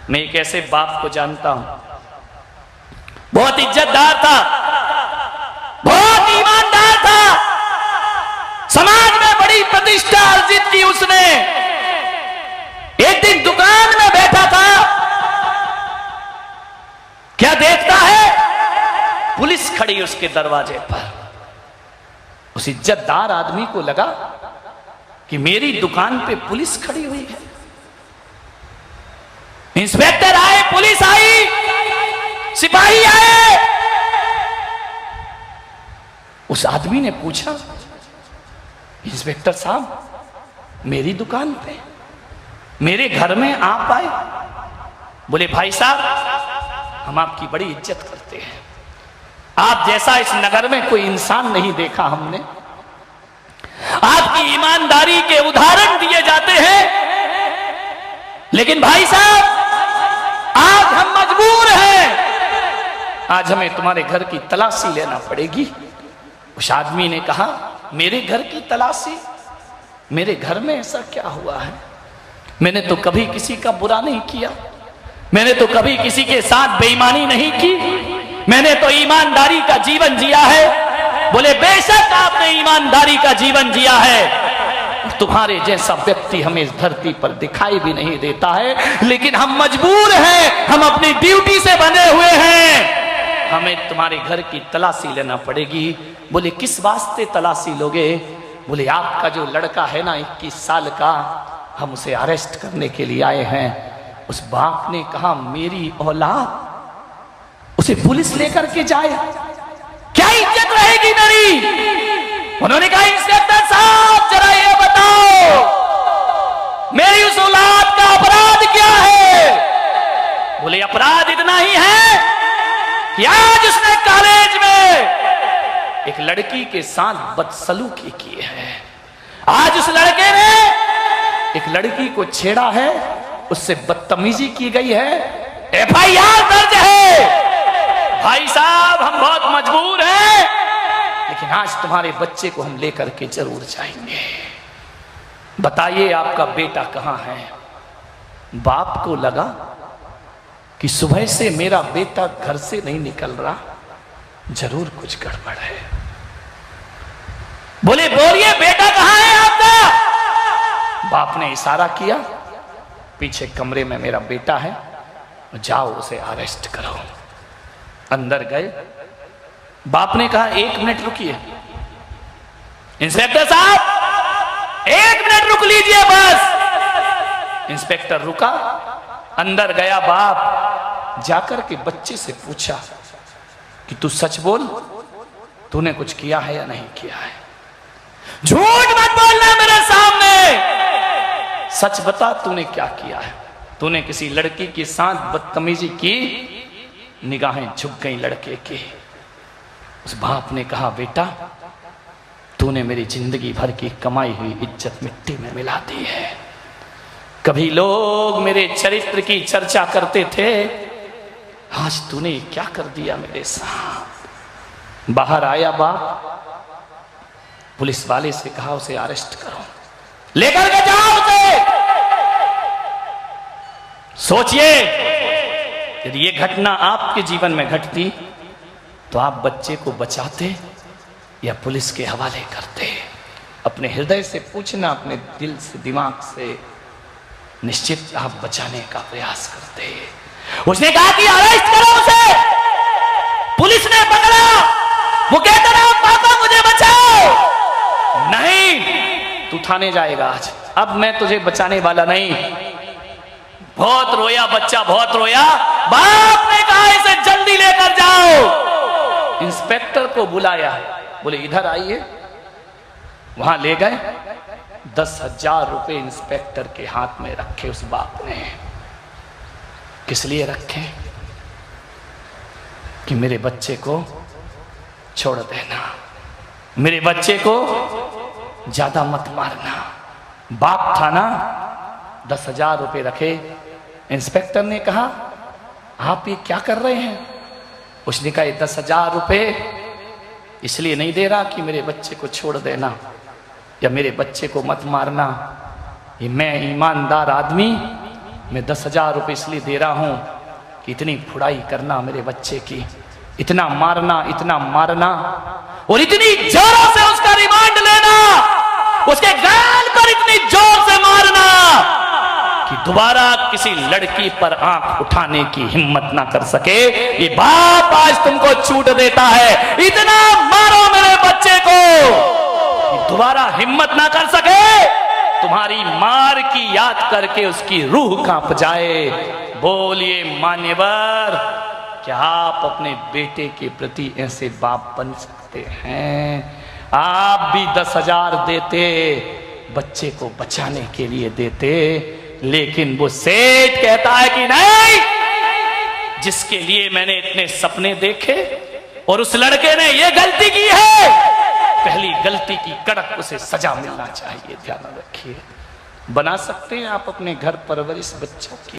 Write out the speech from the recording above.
मैं एक ऐसे बाप को जानता हूं, बहुत इज्जतदार था, बहुत ईमानदार था, समाज में बड़ी प्रतिष्ठा अर्जित की उसने। एक दिन दुकान में बैठा था, क्या देखता है, पुलिस खड़ी उसके दरवाजे पर। उस इज्जतदार आदमी को लगा कि मेरी दुकान पे पुलिस खड़ी हुई है। इंस्पेक्टर आए, पुलिस आई, सिपाही आए। उस आदमी ने पूछा, इंस्पेक्टर साहब मेरी दुकान पे, मेरे घर में आप आए? बोले भाई साहब हम आपकी बड़ी इज्जत करते हैं, आप जैसा इस नगर में कोई इंसान नहीं देखा हमने। आपकी ईमानदारी के उदाहरण दिए जाते हैं, लेकिन भाई साहब आज हम मजबूर हैं, आज हमें तुम्हारे घर की तलाशी लेना पड़ेगी। उस आदमी ने कहा, मेरे घर की तलाशी? मेरे घर में ऐसा क्या हुआ है? मैंने तो कभी किसी का बुरा नहीं किया, मैंने तो कभी किसी के साथ बेईमानी नहीं की, मैंने तो ईमानदारी का जीवन जिया है। बोले बेशक आपने ईमानदारी का जीवन जिया है, तुम्हारे जैसा व्यक्ति हमें इस धरती पर दिखाई भी नहीं देता है, लेकिन हम मजबूर हैं, हम अपनी ड्यूटी से बंधे हुए हैं, हमें तुम्हारे घर की तलाशी लेना पड़ेगी। बोले किस वास्ते तलाशी लोगे? बोले आपका जो लड़का है ना 21 साल का, हम उसे अरेस्ट करने के लिए आए हैं। उस बाप ने कहा, मेरी औलाद उसे पुलिस लेकर के जाए, क्या इज्जत रहेगी मेरी? उन्होंने कहा, इंस्पेक्टर साहब जरा ये बताओ मेरी उस औलाद का अपराध क्या है? बोले अपराध इतना ही है कि आज उसने कॉलेज में एक लड़की के साथ बदसलूकी की है, आज उस लड़के ने एक लड़की को छेड़ा है, उससे बदतमीजी की गई है, FIR दर्ज है। भाई साहब हम बहुत मजबूर हैं, लेकिन आज तुम्हारे बच्चे को हम लेकर के जरूर जाएंगे। बताइए आपका बेटा कहां है? बाप को लगा कि सुबह से मेरा बेटा घर से नहीं निकल रहा, जरूर कुछ गड़बड़ है। बोले बोलिए बेटा कहां है आपका? बाप ने इशारा किया, पीछे कमरे में मेरा बेटा है, जाओ उसे अरेस्ट करो। अंदर गए, बाप ने कहा 1 मिनट रुकिए, इंस्पेक्टर साहब 1 मिनट रुक लीजिए बस। इंस्पेक्टर रुका, अंदर गया बाप, जाकर के बच्चे से पूछा कि तू सच बोल, तूने कुछ किया है या नहीं किया है? झूठ मत बोलना मेरे सामने, सच बता तूने क्या किया है? तूने किसी लड़की के साथ बदतमीजी की? निगाहें झुक गई लड़के की। उस बाप ने कहा, बेटा तूने मेरी जिंदगी भर की कमाई हुई इज्जत मिट्टी में मिला दी है। कभी लोग मेरे चरित्र की चर्चा करते थे, आज तूने क्या कर दिया मेरे साथ। बाहर आया बाप, पुलिस वाले से कहा उसे अरेस्ट करो, लेकर के जाओ उसे। सोचिए यदि ये घटना आपके जीवन में घटती तो आप बच्चे को बचाते या पुलिस के हवाले करते? अपने हृदय से पूछना, अपने दिल से, दिमाग से, निश्चित आप बचाने का प्रयास करते। उसने कहा कि अरेस्ट करो उसे। पुलिस ने पकड़ा, वो कहता रहा पापा मुझे बचाओ। नहीं, तू थाने जाएगा आज, अब मैं तुझे बचाने वाला नहीं। बहुत रोया बच्चा, बहुत रोया। बाप ने कहा इसे जल्दी लेकर जाओ। इंस्पेक्टर को बुलाया, बोले इधर आइए। वहां ले गए, 10,000 रुपए इंस्पेक्टर के हाथ में रखे उस बाप ने। किस लिए रखे? कि मेरे बच्चे को छोड़ देना, मेरे बच्चे को ज्यादा मत मारना। बाप था ना, 10,000 रुपए रखे। इंस्पेक्टर ने कहा आप ये क्या कर रहे हैं? उसने कहा 10,000 रुपए इसलिए नहीं दे रहा कि मेरे बच्चे को छोड़ देना या मेरे बच्चे को मत मारना। ये मैं ईमानदार आदमी मैं 10,000 रुपये इसलिए दे रहा हूं कि इतनी फुड़ाई करना मेरे बच्चे की, इतना मारना और इतनी जोरों से उसका रिमांड लेना, उसके गाल पर इतनी जोर से मारना कि दोबारा किसी लड़की पर आंख उठाने की हिम्मत ना कर सके। ये बाप आज तुमको छूट देता है, इतना मारो मेरे बच्चे को कि दोबारा हिम्मत ना कर सके, तुम्हारी मार की याद करके उसकी रूह कांप जाए। बोलिए मान्यवर, क्या आप अपने बेटे के प्रति ऐसे बाप बन सकते हैं? आप भी 10,000 देते, बच्चे को बचाने के लिए देते, लेकिन वो सेठ कहता है कि नहीं, जिसके लिए मैंने इतने सपने देखे और उस लड़के ने ये गलती की है, पहली गलती की कड़क उसे सजा मिलना चाहिए। ध्यान रखिए। बना सकते हैं आप अपने घर परवरिश बच्चों की।